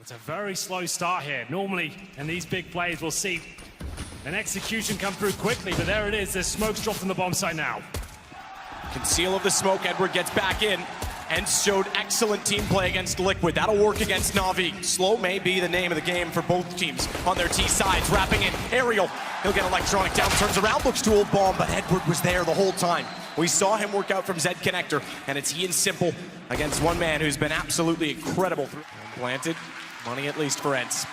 It's a very slow start here. Normally, in these big plays, we'll see an execution come through quickly, but there it is. There's smoke's dropped from the bomb site now. Conceal of the smoke, Edward gets back in. ENCE showed excellent team play against Liquid. That'll work against NaVi. Slow may be the name of the game for both teams on their T sides. Wrapping in Aerial. He'll get Electronic down, turns around, looks to hold bomb, but Edward was there the whole time. We saw him work out from Z Connector, and it's Ian Simple against one man who's been absolutely incredible. Planted, money at least for ENCE.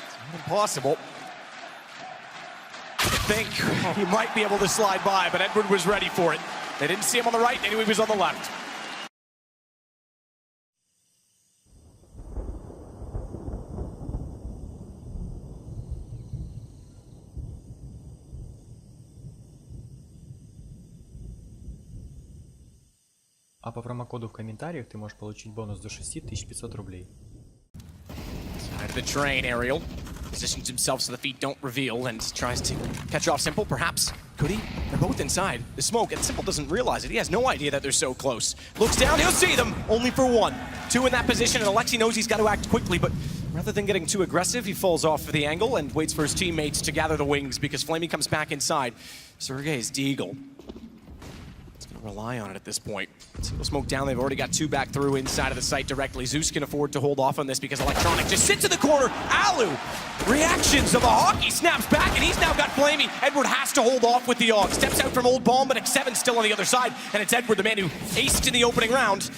It's not impossible. I think he might be able to slide by, but Edward was ready for it. They didn't see him on the right, they knew he was on the left. А по промокоду в комментариях ты можешь получить бонус до 6500 рублей. Side of the train, Aerial positions himself so the feet don't reveal and tries to catch off Simple, perhaps. Could he? They're both inside the smoke, and Simple doesn't realize it. He has no idea that they're so close. Looks down, he'll see them, only for one. Two in that position, and Alexi knows he's got to act quickly, but rather than getting too aggressive, he falls off for the angle and waits for his teammates to gather the wings because Flamey comes back inside. Sergey's Deagle. Rely on it at this point. Single smoke down, they've already got two back through inside of the site directly. Zeus can afford to hold off on this because Electronic just sits in the corner. Alu, reactions of a hockey, snaps back, and he's now got Flamey. Edward has to hold off with the AUG. Steps out from Old Bomb, but X7 still on the other side, and it's Edward, the man who aced in the opening round.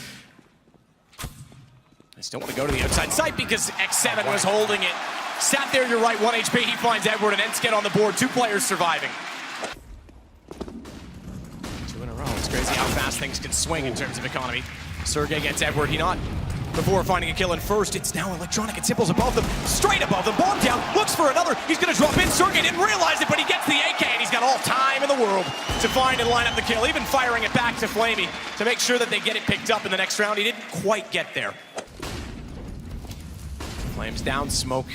I still want to go to the outside site because X7 was holding it. Sat there, you're right, 1 HP, he finds Edward, and ENCE get on the board. Two players surviving. It's crazy how fast things can swing in terms of economy. Sergey gets Edward. He not before finding a kill in first. It's now Electronic and Simple's above them, straight above them. Bomb down, looks for another. He's going to drop in. Sergey didn't realize it, but he gets the AK, and he's got all time in the world to find and line up the kill, even firing it back to Flamey to make sure that they get it picked up in the next round. He didn't quite get there. Flames down, smoke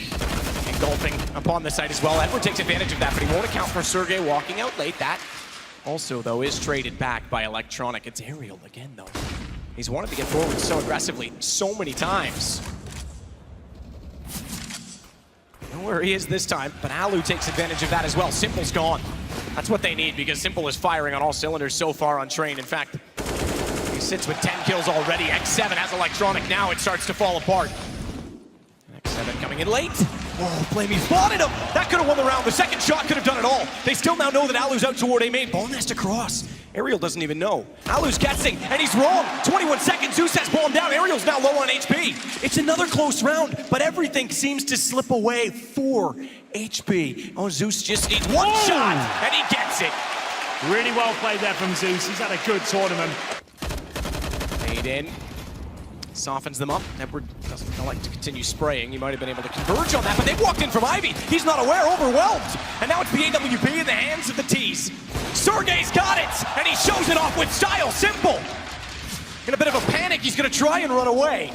engulfing upon the site as well. Edward takes advantage of that, but he won't account for Sergey walking out late. That also, though, is traded back by Electronic. It's Aerial again, though. He's wanted to get forward so aggressively so many times. I don't know where he is this time, but Alu takes advantage of that as well. Simple's gone. That's what they need because Simple is firing on all cylinders so far on Train. In fact, he sits with 10 kills already. X7 has Electronic now. It starts to fall apart. X7 coming in late. Oh, Flamey spotted him! That could have won the round. The second shot could have done it all. They still now know that Alu's out toward A main. Ball nest across. Aerial doesn't even know. Alu's guessing, and he's wrong. 21 seconds, Zeus has bomb down. Aerial's now low on HP. It's another close round, but everything seems to slip away. 4 HP. Oh, Zeus just needs one shot, and he gets it. Really well played there from Zeus. He's had a good tournament. Made in. Softens them up. Edward doesn't like to continue spraying. He might have been able to converge on that, but they've walked in from Ivy. He's not aware, overwhelmed. And now it's the AWP in the hands of the T's. Sergey's got it, and he shows it off with style. Simple. In a bit of a panic, he's going to try and run away.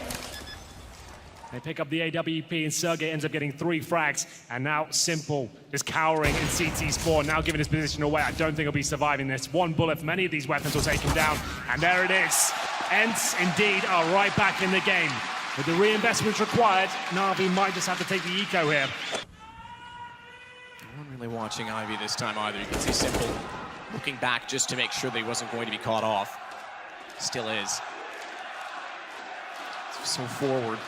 They pick up the AWP, and Sergey ends up getting 3 frags. And now Simple is cowering in CT spawn, now giving his position away. I don't think he'll be surviving this. One bullet from any of these weapons will take him down. And there it is. ENCE indeed are right back in the game. With the reinvestments required, NaVi might just have to take the eco here. No one really watching Ivy this time either. You can see Simple looking back just to make sure that he wasn't going to be caught off. Still is. So forward.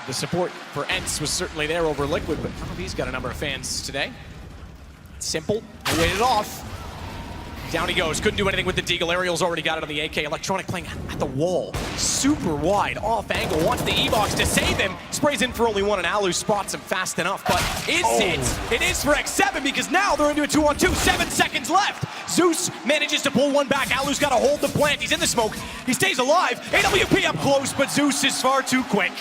The support for ENCE was certainly there over Liquid, but NaVi's got a number of fans today. Simple, waited off. Down he goes, couldn't do anything with the Deagle. Aerial's already got it on the AK. Electronic playing at the wall. Super wide, off angle, wants the E-Box to save him. Sprays in for only one, and Alu spots him fast enough. But is it? It is for X7 because now they're into a 2-on-2. 7 seconds left. Zeus manages to pull one back. Alu's got to hold the plant. He's in the smoke. He stays alive. AWP up close, but Zeus is far too quick.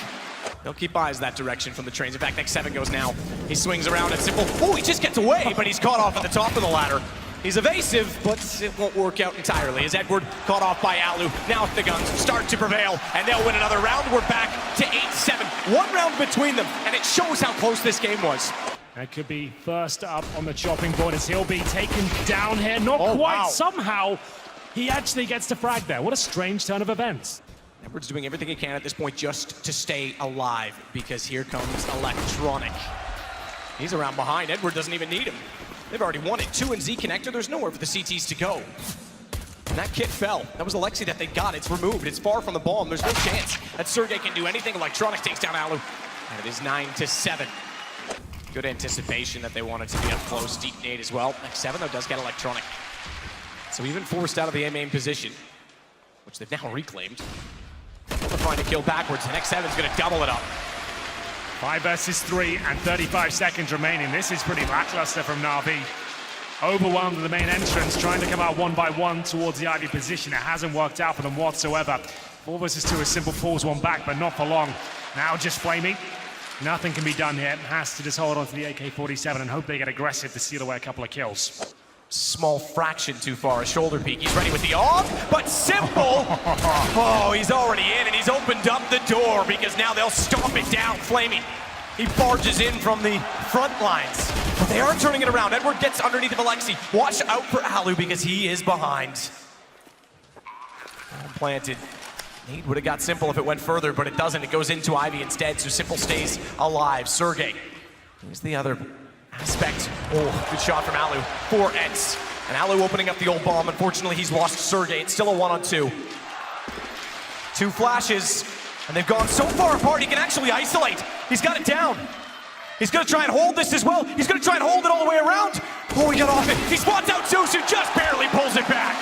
They'll keep eyes that direction from the trains. In fact, X7 goes now. He swings around and Simple. Oh, he just gets away, but he's caught off at the top of the ladder. He's evasive, but it won't work out entirely as Edward caught off by Alu. Now the guns start to prevail, and they'll win another round. We're back to 8-7. 1 round between them, and it shows how close this game was. That could be first up on the chopping board as he'll be taken down here. Not quite. Wow. Somehow, he actually gets to frag there. What a strange turn of events. Edward's doing everything he can at this point just to stay alive, because here comes Electronic. He's around behind. Edward doesn't even need him. They've already won it. 2 and Z connector. There's nowhere for the CTs to go. And that kit fell. That was Alexi that they got. It's removed. It's far from the bomb. There's no chance that Sergey can do anything. Electronic takes down Alu. And it is 9-7. Good anticipation that they wanted to be up close. Deep nade as well. Next 7, though, does get Electronic. So even forced out of the main position, which they've now reclaimed. They'll find a kill backwards. The next 7's going to double it up. 5 versus 3 and 35 seconds remaining. This is pretty lackluster from NaVi. Overwhelmed at the main entrance, trying to come out one by one towards the Ivy position. It hasn't worked out for them whatsoever. 4 versus 2 is simple, pulls one back, but not for long. Now just Flamey. Nothing can be done here. Has to just hold on to the AK-47 and hope they get aggressive to seal away a couple of kills. Small fraction too far, a shoulder peek. He's ready with the off, but Simple! Oh, he's already in, and he's opened up the door, because now they'll stomp it down. Flamey, he barges in from the front lines. But they are turning it around. Edward gets underneath of Alexi. Watch out for Alu, because he is behind. Planted. Nade would have got Simple if it went further, but it doesn't. It goes into Ivy instead, so Simple stays alive. Sergey, here's the other aspect. Oh, good shot from Alu for ENCE. And Alu opening up the old bomb. Unfortunately, he's lost Sergey. It's still a 1-on-2. 2 flashes, and they've gone so far apart he can actually isolate. He's got it down. He's gonna try and hold this as well. He's gonna try and hold it all the way around. Oh, he got off it. He spots out Zeus, who just barely pulls it back.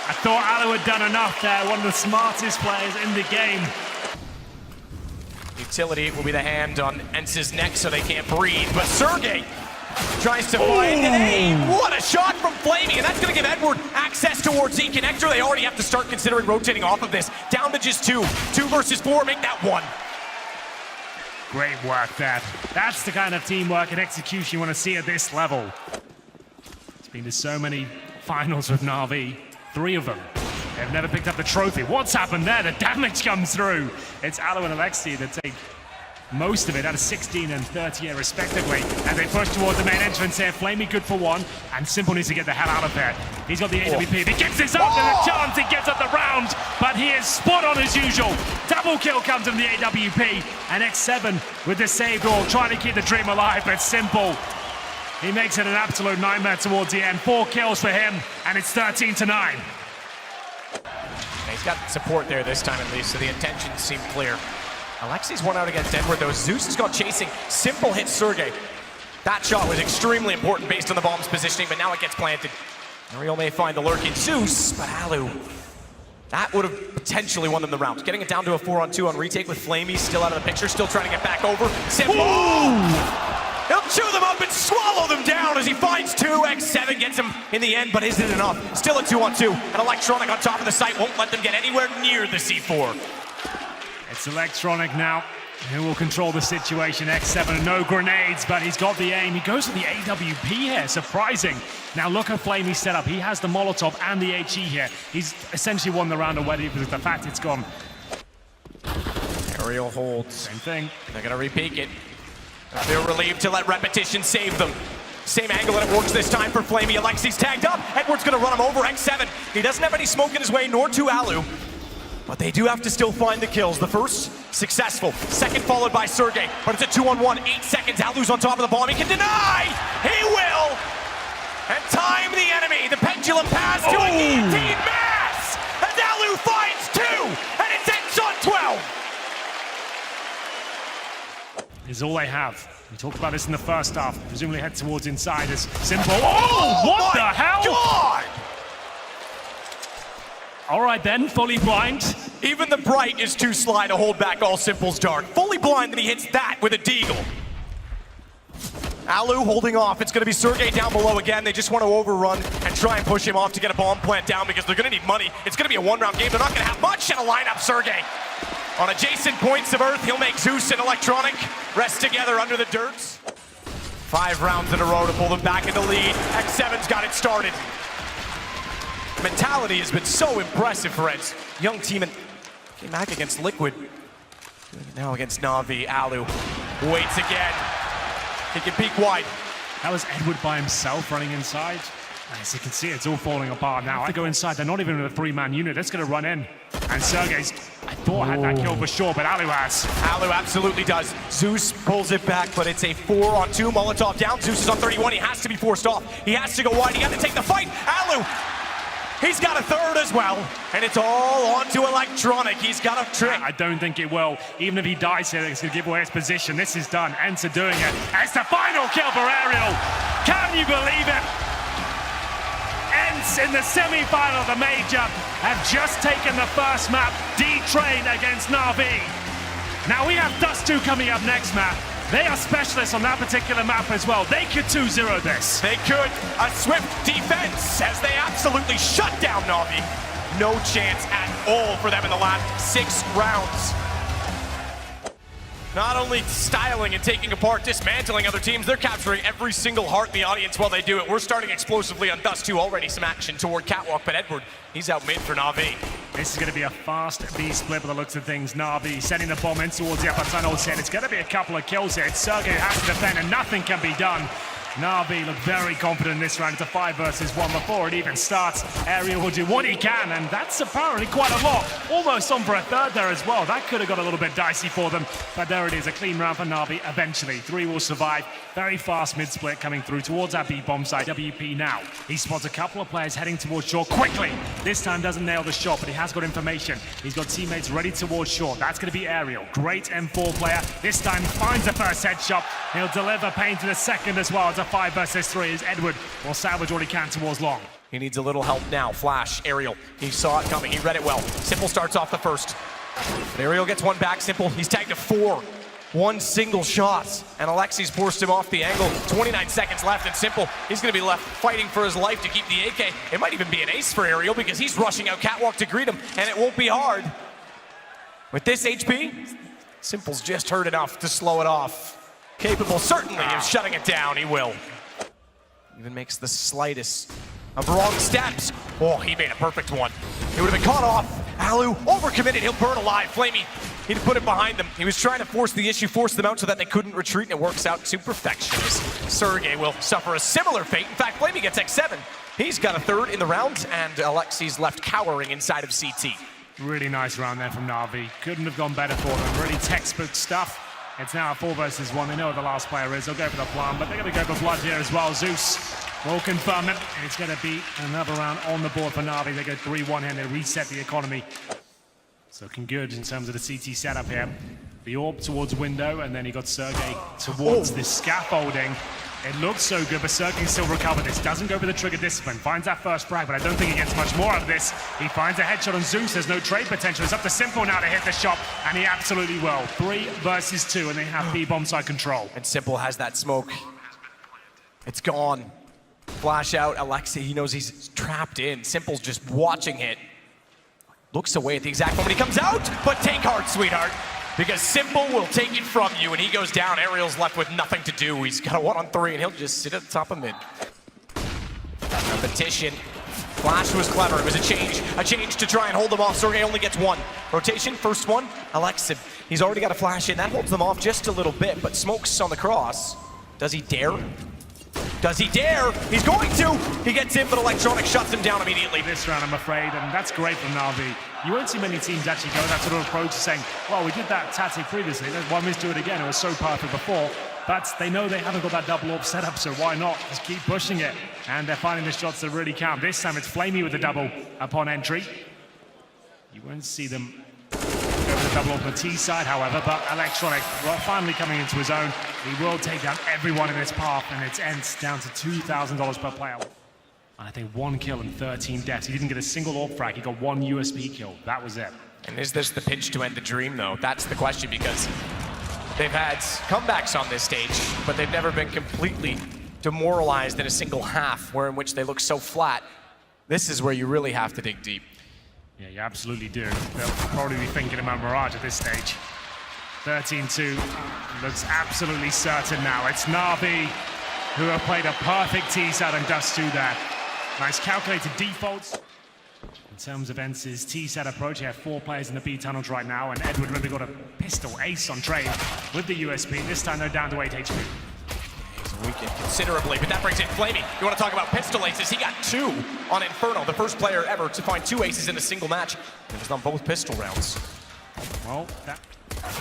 I thought Alu had done enough there. One of the smartest players in the game. Utility will be the hand on ENCE's neck so they can't breathe, but Sergey tries to find an aim. What a shot from Flamey, and that's going to give Edward access towards Z connector. They already have to start considering rotating off of this. Down to just 2. 2 versus 4, make that 1. Great work there. That's the kind of teamwork and execution you want to see at this level. It's been to so many finals with NaVi, 3 of them. They've never picked up the trophy. What's happened there? The damage comes through. It's Alu and Alexi that take most of it out of 16 and 38 respectively. And they push towards the main entrance here. Flamey good for 1, and Simple needs to get the hell out of there. He's got the AWP. If he gets this up, there's a chance he gets up the round, but he is spot on as usual. Double kill comes from the AWP, and X7 with the save all, trying to keep the dream alive, but Simple, he makes it an absolute nightmare towards the end. 4 kills for him, and it's 13-9. He's got support there this time at least, so the intentions seem clear. Alexi's one out against Edward, though. Zeus has got chasing. Simple hits Sergey. That shot was extremely important based on the bomb's positioning, but now it gets planted. Ariel may find the lurking Zeus, but Alu, that would have potentially won them the round. Getting it down to a 4-on-2 on retake with Flamey still out of the picture, still trying to get back over. Simple! He'll chew them up and swallow them down as he finds 2. X7 gets him in the end, but isn't it enough? Still a 2-on-2. And Electronic on top of the site won't let them get anywhere near the C4. It's Electronic now, who will control the situation. X7, no grenades, but he's got the aim. He goes for the AWP here, surprising. Now look at Flamey's setup. He has the Molotov and the HE here. He's essentially won the round already because of the fact it's gone. Aerial holds. Same thing. They're gonna repeat it. They're relieved to let repetition save them. Same angle, and it works this time for Flamey. Alexi's tagged up. Edward's gonna run him over. X7. He doesn't have any smoke in his way, nor to Alu. But they do have to still find the kills. The first, successful. Second followed by Sergey. But it's a 2-on-1, 8 seconds. Alu's on top of the bomb. He can deny! He will! And time the enemy. The pendulum pass to a guillotine mass! And Alu finds 2! And it's ENCE on 12! Is all they have. We talked about this in the first half. Presumably head towards inside as Simple. Oh, what the hell? God! All right then, fully blind. Even the Bright is too sly to hold back all Simple's dart. Fully blind, and he hits that with a deagle. Alu holding off. It's going to be Sergey down below again. They just want to overrun and try and push him off to get a bomb plant down because they're going to need money. It's going to be a 1-round game. They're not going to have much in a lineup. Sergey on adjacent points of Earth. He'll make Zeus and Electronic rest together under the dirt. 5 rounds in a row to pull them back into lead. X7's got it started. Mentality has been so impressive for ENCE. Young team and came back against Liquid. Now against NaVi. Alu waits again. He can peek wide. That was Edward by himself running inside. As you can see, it's all falling apart now. I go inside, they're not even in a three-man unit. That's going to run in. And Sergey's, I thought, had that kill for sure, but Alu has. Alu absolutely does. Zeus pulls it back, but it's a 4-on-2. Molotov down. Zeus is on 31. He has to be forced off. He has to go wide. He got to take the fight. Alu, he's got a third as well. And it's all onto Electronic. He's got a trick. I don't think it will. Even if he dies here, it's going to give away his position. This is done. ENCE are doing it. And it's the final kill for Aerial. Can you believe it? ENCE in the semi-final of the major have just taken the first map, D-Train against NaVi. Now we have Dust 2 coming up next map. They are specialists on that particular map as well. They could 2-0 this. They could. A swift defense as they absolutely shut down NaVi. No chance at all for them in the last 6 rounds. Not only styling and taking apart, dismantling other teams, they're capturing every single heart in the audience while they do it. We're starting explosively on Dust 2, already some action toward Catwalk, but Edward, he's out mid for NaVi. This is going to be a fast B split by the looks of things. NaVi sending the bomb in towards the upper tunnel. It's going to be a couple of kills here. Sergey has to defend and nothing can be done. NaVi look very confident in this round. It's a 5 versus 1 before it even starts. Aerial will do what he can, and that's apparently quite a lot. Almost on for a third there as well. That could have got a little bit dicey for them, but there it is, a clean round for NaVi eventually. 3 will survive. Very fast mid-split coming through towards our B bomb site. WP now. He spots a couple of players heading towards short quickly. This time doesn't nail the shot, but he has got information. He's got teammates ready towards short. That's going to be Aerial. Great M4 player. This time finds the first headshot. He'll deliver pain to the second as well. It's a 5 versus 3 as Edward will salvage what he can towards long. He needs a little help now. Flash, Aerial. He saw it coming. He read it well. Simple starts off the first. But Aerial gets one back. Simple. He's tagged to 4. One single shot. And Alexi's forced him off the angle. 29 seconds left, and Simple, he's going to be left fighting for his life to keep the AK. It might even be an ace for Aerial because he's rushing out Catwalk to greet him, and it won't be hard. With this HP, Simple's just hurt enough to slow it off. Capable, certainly, of shutting it down. He will. Even makes the slightest of wrong steps. Oh, he made a perfect one. He would have been caught off. Alu, overcommitted. He'll burn alive. Flamey, he'd put it behind them. He was trying to force the issue, force them out so that they couldn't retreat, and it works out to perfection. Sergey will suffer a similar fate. In fact, Flamey gets X7. He's got a third in the round, and Alexi's left cowering inside of CT. Really nice round there from NaVi. Couldn't have gone better for them. Really textbook stuff. It's now a 4 versus 1. They know who the last player is. They'll go for the plan, but they're going to go for blood here as well. Zeus will confirm it. And it's going to be another round on the board for NaVi. They go 3-1 here and they reset the economy. So looking good in terms of the CT setup here. The orb towards window, and then he got Sergey towards this scaffolding. It looks so good, but Sergey can still recover this. Doesn't go for the trigger discipline. Finds that first frag, but I don't think he gets much more out of this. He finds a headshot on Zeus. There's no trade potential. It's up to Simple now to hit the shot, and he absolutely will. 3 versus 2, and they have B bomb side control. And Simple has that smoke. It's gone. Flash out. Alexei, he knows he's trapped in. Simple's just watching it. Looks away at the exact moment he comes out, but take heart, sweetheart. Because Simple will take it from you, and he goes down. Aerial's left with nothing to do. He's got a 1-on-3, and he'll just sit at the top of mid. Repetition. Flash was clever. It was a change to try and hold them off. Sergey only gets 1. Rotation, first one, Alexei. He's already got a flash in. That holds them off just a little bit, but Smoke's on the cross. Does he dare? Does he dare? He's going to! He gets in, but Electronic shuts him down immediately. This round, I'm afraid, and that's great from NaVi. You won't see many teams actually go that sort of approach, saying, well, we did that tactic previously, why don't we do it again? It was so perfect before. But they know they haven't got that double orb set up, so why not? Just keep pushing it. And they're finding the shots that really count. This time it's Flamey with the double upon entry. You won't see them go for the double orb on the T side, however, but Electronic finally coming into his own. He will take down everyone in this path, and it's ENCE down to $2,000 per player. And I think 1 kill and 13 deaths. He didn't get a single orb frag. He got 1 USB kill. That was it. And is this the pinch to end the dream, though? That's the question, because they've had comebacks on this stage, but they've never been completely demoralized in a single half, where in which they look so flat. This is where you really have to dig deep. Yeah, you absolutely do. They'll probably be thinking about Mirage at this stage. 13-2 looks absolutely certain now. It's NaVi who have played a perfect T-side and Dust 2 there. Nice calculated defaults. In terms of ENCE's T-set approach, you have 4 players in the B tunnels right now, and Edward really got a pistol ace on trade with the USP. This time they're down to 8 HP. He's Weakened considerably, but that brings in Flamey. You want to talk about pistol aces? He got 2 on Inferno, the first player ever to find 2 aces in a single match. It was on both pistol rounds. Well, that...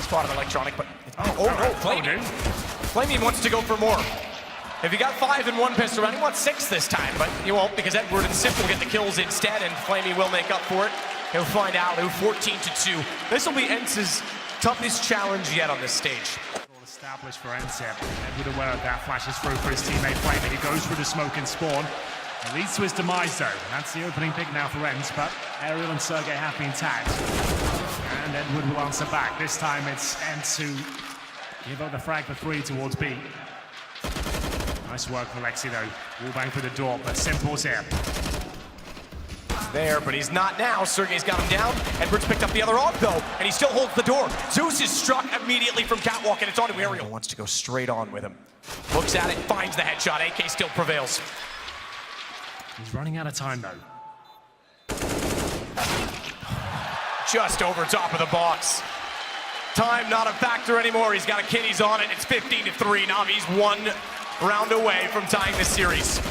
Spotted Electronic, but... Oh no, Flamey. Flamey wants to go for more. If you got 5 in one pistol round, he wants 6 this time, but you won't because Edward and Simple get the kills instead, and Flamey will make up for it. He'll find Alu 14-2. This will be ENCE's toughest challenge yet on this stage. Established for ENCE. Edward aware of that, flashes through for his teammate Flamey. He goes through the smoke and spawn. It leads to his demise though. That's the opening pick now for ENCE, but Ariel and Sergey have been tagged. And Edward will answer back. This time it's ENCE who give up the frag for 3 towards B. Nice work for Lexi though. Wallbang for the door, but Simple's here. There, but he's not now. Sergey's got him down. Edwards picked up the other arm, though, and he still holds the door. Zeus is struck immediately from Catwalk, and it's on to Ariel. Wants to go straight on with him. Looks at it, finds the headshot. AK still prevails. He's running out of time, though. Just over top of the box. Time not a factor anymore. He's got a kid, he's on it. It's 15-3. NaVi's 1 round away from tying this series.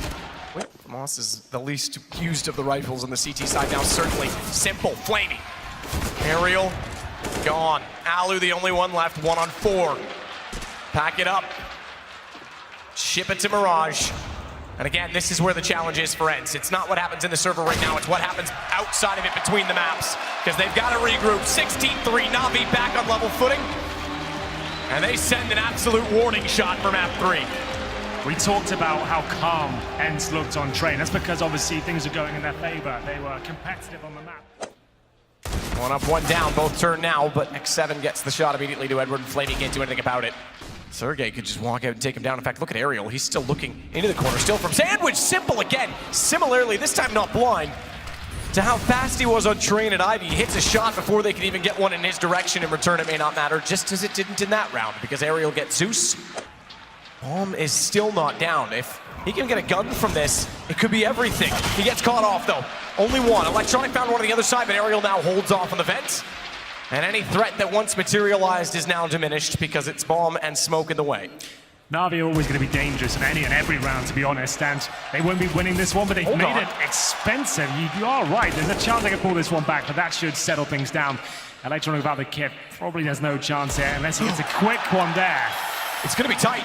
Moss is the least used of the rifles on the CT side now, certainly. Simple, Flamey. Ariel, gone. Alu, the only one left, 1 on 4. Pack it up. Ship it to Mirage. And again, this is where the challenge is for ENCE. It's not what happens in the server right now, it's what happens outside of it between the maps. Because they've got to regroup. 16-3, NaVi back on level footing. And they send an absolute warning shot for map 3. We talked about how calm ENCE looked on train. That's because obviously things are going in their favor. They were competitive on the map. 1 up, 1 down, both turn now, but X7 gets the shot immediately to Edward, and Flamey can't do anything about it. Sergey could just walk out and take him down. In fact, look at Ariel. He's still looking into the corner, still from Sandwich. Simple again. Similarly, this time not blind to how fast he was on train at Ivy. He hits a shot before they can even get one in his direction. In return, it may not matter, just as it didn't in that round, because Ariel gets Zeus. Bomb is still not down. If he can get a gun from this, it could be everything. He gets caught off, though. Only 1. Electronic found one on the other side, but Ariel now holds off on the vents. And any threat that once materialized is now diminished because it's bomb and smoke in the way. NaVi are always going to be dangerous in any and every round, to be honest, and they won't be winning this one, but they've made it expensive. You are right, there's a chance they can pull this one back, but that should settle things down. Electronic without the kit, probably there's no chance here, unless he gets a quick one there. It's going to be tight.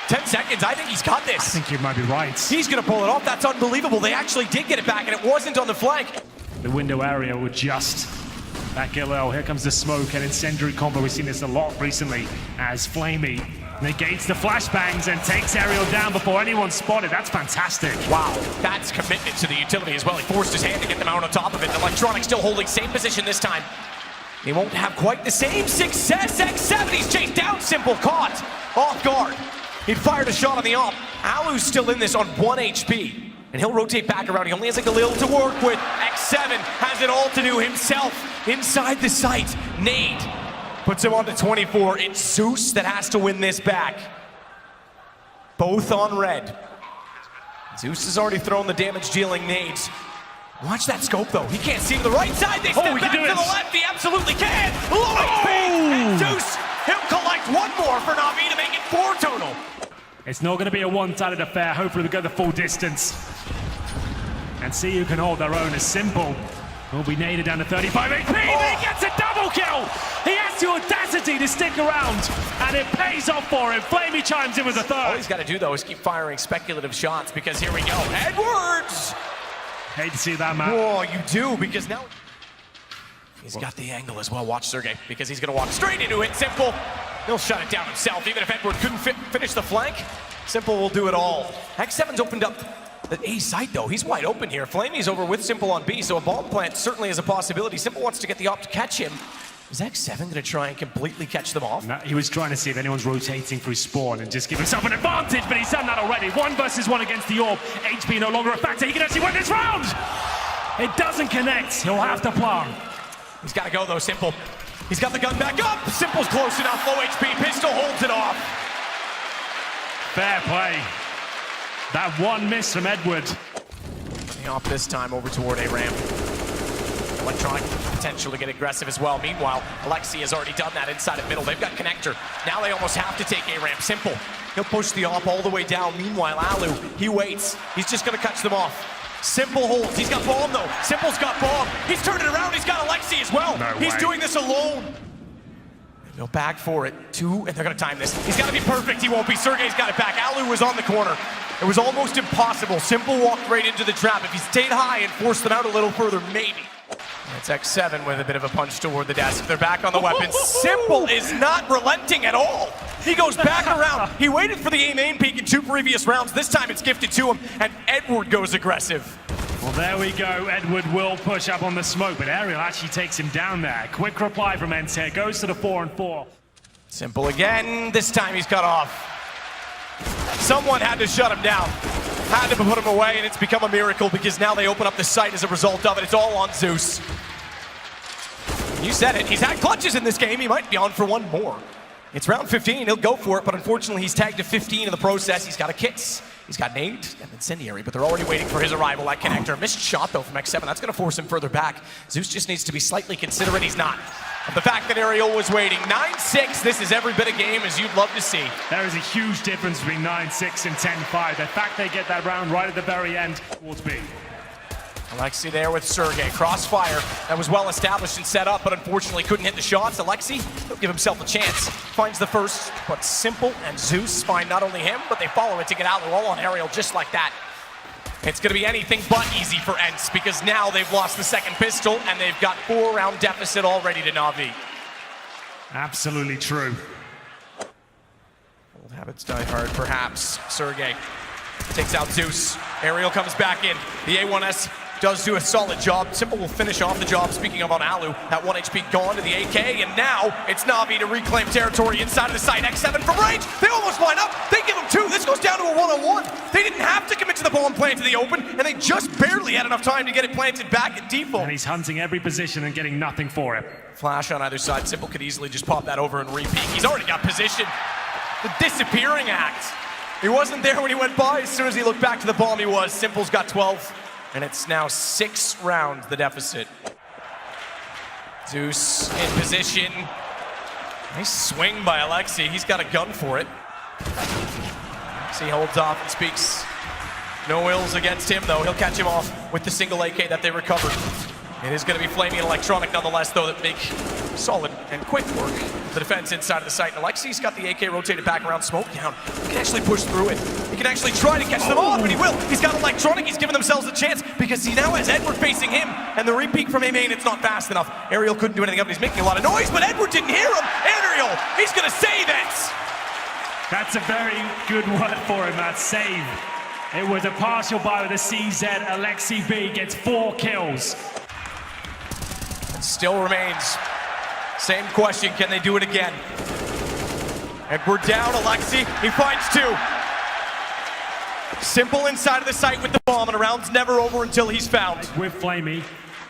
10 seconds, I think he's got this. I think you might be right. He's going to pull it off, that's unbelievable. They actually did get it back, and it wasn't on the flank. The window area will just back Gillel. Here comes the smoke and incendiary combo. We've seen this a lot recently as Flamey negates the flashbangs and takes Ariel down before anyone's spotted. That's fantastic. Wow, that's commitment to the utility as well. He forced his hand to get them out on top of it. Electronic still holding same position this time. He won't have quite the same success. X7, he's chased down. Simple, caught off guard. He'd fired a shot on the op. Alu's still in this on 1 HP. And he'll rotate back around. He only has a Galil to work with. X7 has it all to do himself inside the site. Nade puts him on to 24. It's Zeus that has to win this back. Both on red. Zeus has already thrown the damage-dealing nades. Watch that scope, though. He can't see to the right side. They step back to the left. He absolutely can. Low HP. And Zeus, he'll collect 1 more for NaVi to make it 4 total. It's not going to be a one-sided affair. Hopefully we go the full distance. And see who can hold their own. As Simple will be naded down to 35 HP. He gets a double kill. He has the audacity to stick around. And it pays off for him. Flamey chimes in with a 3rd. All he's got to do, though, is keep firing speculative shots because here we go. Edwards! Hate to see that, man. Oh, you do, because now he's got the angle as well. Watch Sergey, because he's going to walk straight into it. Simple, he'll shut it down himself. Even if Edward couldn't finish the flank, Simple will do it all. X7's opened up the A site, though. He's wide open here. Flamey's over with Simple on B, so a bomb plant certainly is a possibility. Simple wants to get the op to catch him. Is X7 going to try and completely catch them off? No, he was trying to see if anyone's rotating through spawn and just give himself an advantage, but he's done that already. 1 versus 1 against the orb. HP no longer a factor. He can actually win this round. It doesn't connect. He'll have to plant. He's got to go, though, Simple. He's got the gun back up. Simple's close enough. Low HP. Pistol holds it off. Fair play. That 1 miss from Edward. The op this time over toward A ramp. Electronic potential to get aggressive as well. Meanwhile, Alexi has already done that inside of middle. They've got connector. Now they almost have to take A-ramp. Simple. He'll push the op all the way down. Meanwhile, Alu, he waits. He's just going to catch them off. Simple holds. He's got bomb, though. Simple's got bomb. He's turned it around. He's got Alexi as well. He's doing this alone. They'll back for it. Two, and they're going to time this. He's got to be perfect. He won't be. Sergey's got it back. Alu was on the corner. It was almost impossible. Simple walked right into the trap. If he stayed high and forced them out a little further, maybe. It's X7 with a bit of a punch toward the desk. They're back on the weapons. Simple is not relenting at all. He goes back around. He waited for the A main peak in 2 previous rounds. This time it's gifted to him, and Edward goes aggressive. Well, there we go. Edward will push up on the smoke, but Ariel actually takes him down there. Quick reply from ENCE. Goes to the 4-4. Simple again. This time he's cut off. Someone had to shut him down. Had to put him away, and it's become a miracle because now they open up the site as a result of it. It's all on Zeus. You said it. He's had clutches in this game. He might be on for one more. It's round 15. He'll go for it, but unfortunately he's tagged to 15 in the process. He's got a kits. He's got nade and incendiary, but they're already waiting for his arrival at connector. Missed shot, though, from X7. That's going to force him further back. Zeus just needs to be slightly considerate. He's not. But the fact that Ariel was waiting. 9-6, this is every bit of game as you'd love to see. There is a huge difference between 9-6 and 10-5. The fact they get that round right at the very end towards B. Alexi there with Sergey. Crossfire that was well established and set up, but unfortunately couldn't hit the shots. Alexi, he'll give himself a chance. Finds the first, but Simple and Zeus find not only him, but they follow it to get out. They're all on Ariel just like that. It's going to be anything but easy for ENCE because now they've lost the second pistol and they've got 4-round deficit already to NaVi. Absolutely true. Old habits die hard, perhaps. Sergey takes out Zeus. Ariel comes back in. The A1S does do a solid job. Simple will finish off the job. Speaking of on Alu, that 1 HP gone to the AK, and now it's NaVi to reclaim territory inside of the site. X7 from range. They almost line up. They give him 2. This goes down to a 1-on-1. They didn't have to commit to the bomb plant to the open, and they just barely had enough time to get it planted back at default. And he's hunting every position and getting nothing for it. Flash on either side. Simple could easily just pop that over and repeat. He's already got position. The disappearing act. He wasn't there when he went by. As soon as he looked back to the bomb, he was. Simple's got 12. And it's now 6 rounds, the deficit. Zeus in position. Nice swing by Alexi. He's got a gun for it. Alexi holds off and speaks. No ills against him, though. He'll catch him off with the single AK that they recovered. It is going to be flaming and electronic nonetheless, though, that make solid and quick work. The defense inside of the site. And Alexi's got the AK rotated back around, smoke down. He can actually push through it. He can actually try to catch them off, and he will. He's got electronic. He's given themselves a chance because he now has Edward facing him. And the repeat from A main, it's not fast enough. Ariel couldn't do anything up. He's making a lot of noise, but Edward didn't hear him. Ariel, he's going to save it. That's a very good word for him, that save. It was a partial buy with a CZ. Alexi B gets 4 kills. It still remains. Same question, can they do it again? And we're down, Alexi, he finds 2. Simple inside of the site with the bomb, and the round's never over until he's found. With Flamey,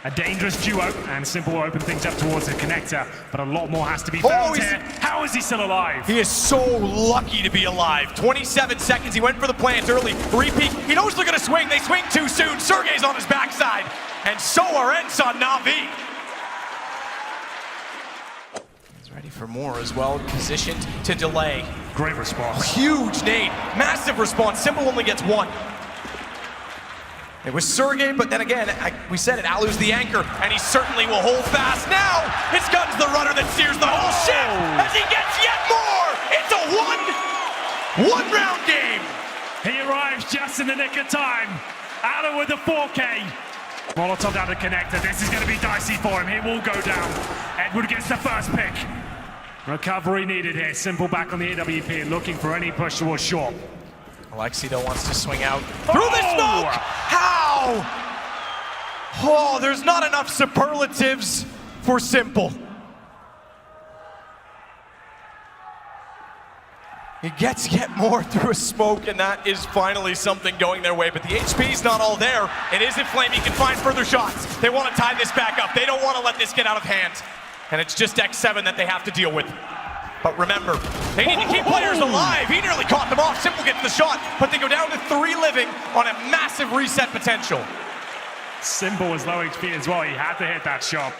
a dangerous duo, and Simple will open things up towards the connector, but a lot more has to be found here. How is he still alive? He is so lucky to be alive. 27 seconds, he went for the plant early. Repeat, he knows they're gonna swing, they swing too soon. Sergey's on his backside, and so are ENCE on NaVi. Ready for more as well, positioned to delay. Great response. Huge nade, massive response. Simple only gets 1. It was Sergey, but then again, we said it, Alu's the anchor, and he certainly will hold fast. Now, it's Gun's the rudder that steers the whole ship as he gets yet more. It's a one-round game. He arrives just in the nick of time. Alu with the 4K. Molotov down the connector. This is going to be dicey for him. He will go down. Edward gets the first pick. Recovery needed here. Simple back on the AWP, looking for any push towards short. Alexi, though, wants to swing out through the smoke. How? Oh, there's not enough superlatives for Simple. He gets yet more through a smoke, and that is finally something going their way. But the HP's not all there. It is inflamed. He can find further shots. They want to tie this back up. They don't want to let this get out of hand. And it's just X7 that they have to deal with. But remember, they need to keep players alive. He nearly caught them off. Simple gets the shot, but they go down to 3 living on a massive reset potential. Simple was low HP as well. He had to hit that shot.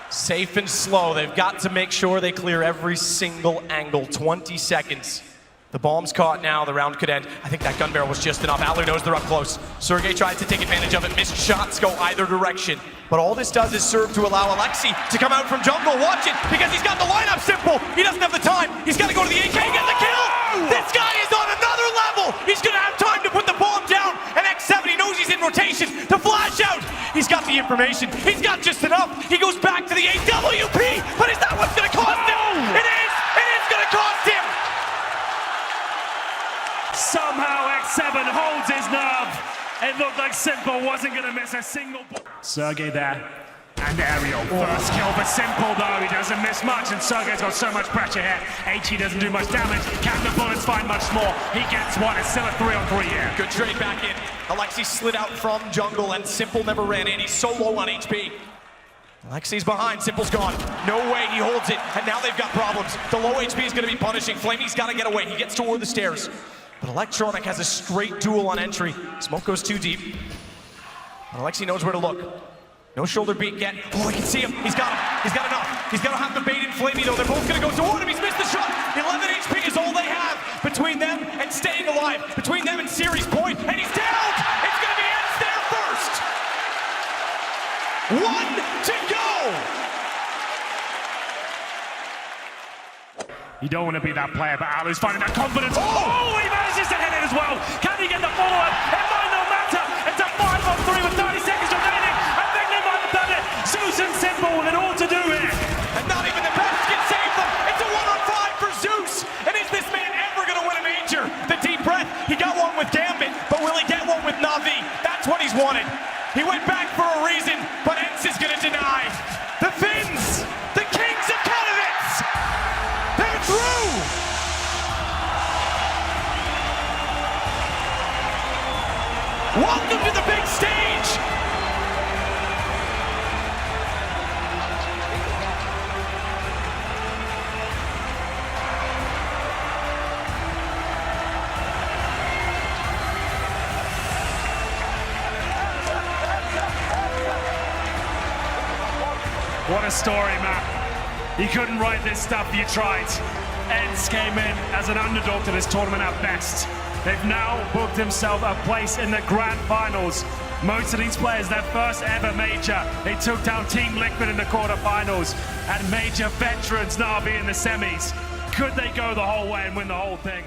Safe and slow. They've got to make sure they clear every single angle. 20 seconds. The bomb's caught now. The round could end. I think that gun barrel was just enough. Alu knows they're up close. Sergey tries to take advantage of it. Missed shots go either direction. But all this does is serve to allow Alexi to come out from jungle. Watch it, because he's got the lineup simple. He doesn't have the time. He's got to go to the AK and get the kill. This guy is on another level. He's going to have time to put the bomb down. And X7, he knows he's in rotation to flash out. He's got the information. He's got just enough. He goes back to the AWP. But is that what's going to cost him? It is. It is going to cost him. Somehow X7 holds his nerve. It looked like Simple wasn't going to miss a single ball. Sergey there, and Ariel. First kill for Simple though, he doesn't miss much, and Sergey's got so much pressure here. HE doesn't do much damage, can the bullets find much more? He gets one, it's still a 3-on-3 here. Good trade back in. Alexi slid out from jungle, and Simple never ran in. He's so low on HP. Alexi's behind, Simple's gone. No way he holds it, and now they've got problems. The low HP is going to be punishing. Flamey's got to get away. He gets toward the stairs. But Electronic has a straight duel on entry. Smoke goes too deep. And Alexi knows where to look. No shoulder beat yet. Oh, I can see him. He's got him. He's got enough. He's got to have the bait in Flamey, though. They're both going to go toward him. He's missed the shot. 11 HP is all they have between them and staying alive. Between them and series point. And he's down. It's going to be ENCE there first. 1 to go. You don't want to be that player, but Alu's finding that confidence. Oh, he manages to hit it as well. Can he get the follow-up? It might not matter. It's a 5-on-3 with 30 seconds remaining. I think they might have done it. Zeus and Simple with it all to do here. And not even the best can save them. It's a 1-on-5 for Zeus. And is this man ever going to win a major? The deep breath. He got one with Gambit, but will he get one with NaVi? That's what he's wanted. He went back for a reason, but ENCE is going to deny. The Finns, the kings of Katowice, they're through. Welcome to the big stage. What a story, Matt. You couldn't write this stuff, you tried. ENCE came in as an underdog to this tournament at best. They've now booked themselves a place in the grand finals. Most of these players, their first ever major. They took down Team Liquid in the quarterfinals and major veterans NaVi in the semis. Could they go the whole way and win the whole thing?